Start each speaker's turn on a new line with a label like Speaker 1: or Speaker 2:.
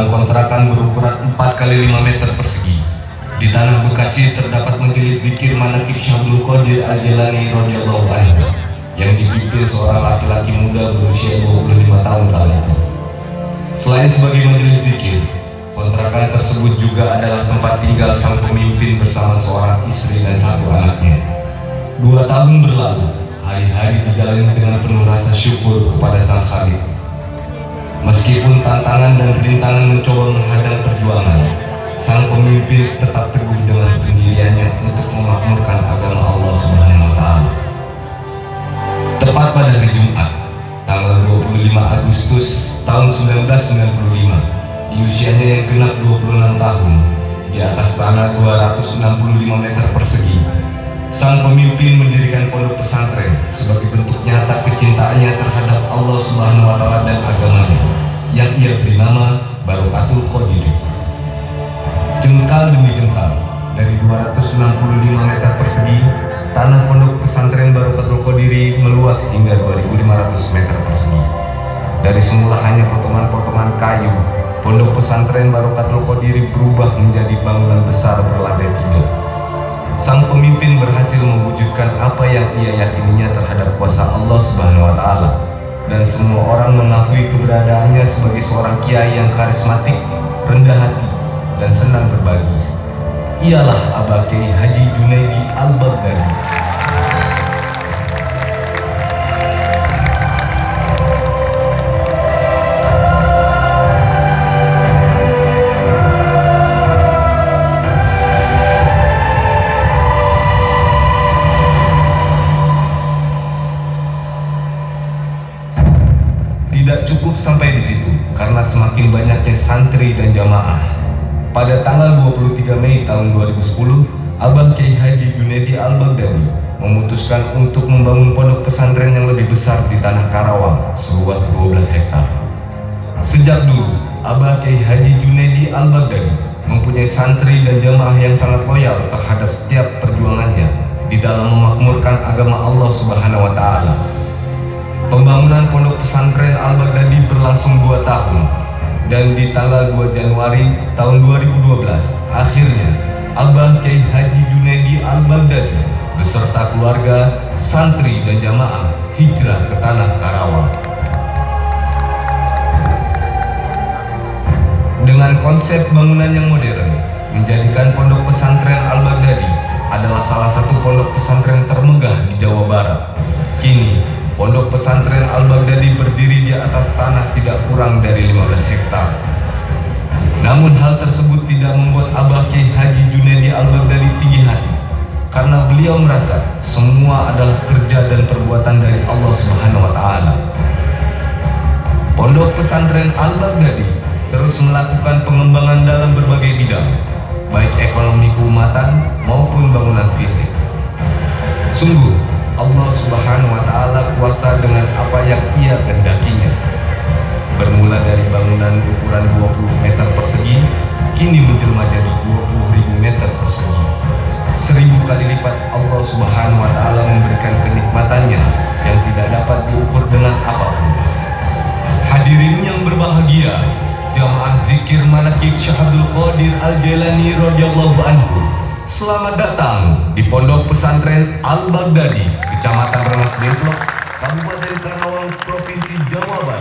Speaker 1: dalam kontrakan berukuran 4 kali 5 meter persegi. Di tanah Bekasi terdapat majelis zikir manaqib Syekh Abdul Qadir Al-Jailani radhiyallahu anhu yang dipimpin seorang laki-laki muda berusia 25 tahun kala itu. Selain sebagai majelis zikir, kontrakan tersebut juga adalah tempat tinggal sang pemimpin bersama seorang istri dan 1 anaknya. 2 tahun berlalu, hari-hari dijalani dengan penuh rasa syukur kepada Sang Khalik. Meskipun tantangan dan rintangan mencoba menghadang perjuangan, sang pemimpin tetap teguh dengan pendiriannya untuk memakmurkan agama Allah Subhanahu wa Ta'ala. Tepat pada hari Jumat, tanggal 25 Agustus tahun 1995, di usianya yang genap 26 tahun, di atas tanah 265 meter persegi, sang pemimpin mendirikan pondok pesantren sebagai bentuk nyata kecintaannya terhadap Allah Subhanahu wa Ta'ala dan agamanya, yang ia beri nama Barokatul Qadiri. Jengkal demi jengkal, dari 265 meter persegi, tanah pondok pesantren Barokatul Qadiri meluas hingga 2.500 meter persegi. Dari semula hanya potongan-potongan kayu, pondok pesantren Barokatul Qadiri berubah menjadi bangunan besar berlantai 3. Sang pemimpin berhasil mewujudkan apa yang ia yakininya terhadap kuasa Allah Subhanahu wa Ta'ala, dan semua orang mengakui keberadaannya sebagai seorang kiai yang karismatik, rendah hati, dan senang berbagi. Ialah Abah Kiai Haji Junaidi Al-Baghdadi. Tidak cukup sampai di situ, karena semakin banyaknya santri dan jamaah. Pada tanggal 23 Mei tahun 2010, Abah Kiai Haji Junaidi Al-Baghdadi memutuskan untuk membangun pondok pesantren yang lebih besar di tanah Karawang seluas 12 hektar. Sejak dulu, Abah Kiai Haji Junaidi Al-Baghdadi mempunyai santri dan jamaah yang sangat loyal terhadap setiap perjuangannya di dalam memakmurkan agama Allah Subhanahu wa Ta'ala. Pembangunan pondok pesantren Al-Baghdadi berlangsung 2 tahun, dan di tanggal 2 Januari tahun 2012, akhirnya Abah Kiai Haji Junaidi Al-Baghdadi beserta keluarga, santri dan jamaah hijrah ke tanah Karawang. Dengan konsep bangunan yang modern, menjadikan pondok pesantren Al-Baghdadi adalah salah satu pondok pesantren termegah di Jawa Barat. Kini, pondok pesantren Al-Baghdadi berdiri di atas tanah tidak kurang dari 15 hektar. Namun hal tersebut tidak membuat Abah Kiai Haji Junaidi Al-Baghdadi tinggi hati, karena beliau merasa semua adalah kerja dan perbuatan dari Allah Subhanahu wa Ta'ala. Pondok pesantren Al-Baghdadi terus melakukan pengembangan dalam berbagai bidang, baik ekonomi keumatan maupun bangunan fisik. Sungguh, Allah Subhanahu wa Ta'ala kuasa dengan apa yang ia kehendakinya. Bermula dari bangunan ukuran 20 meter persegi, kini menjelma jadi 20.000 meter persegi. 1000 kali lipat Allah Subhanahu wa Ta'ala memberikan kenikmatannya yang tidak dapat diukur dengan apapun. Hadirin yang berbahagia, jamaah zikir manaqib Syekh Abdul Qadir Al-Jailani radhiyallahu anhu, selamat datang di Pondok Pesantren Al-Baghdadi, Kecamatan Rengas Dengklok, Kabupaten Karawang, Provinsi Jawa Barat.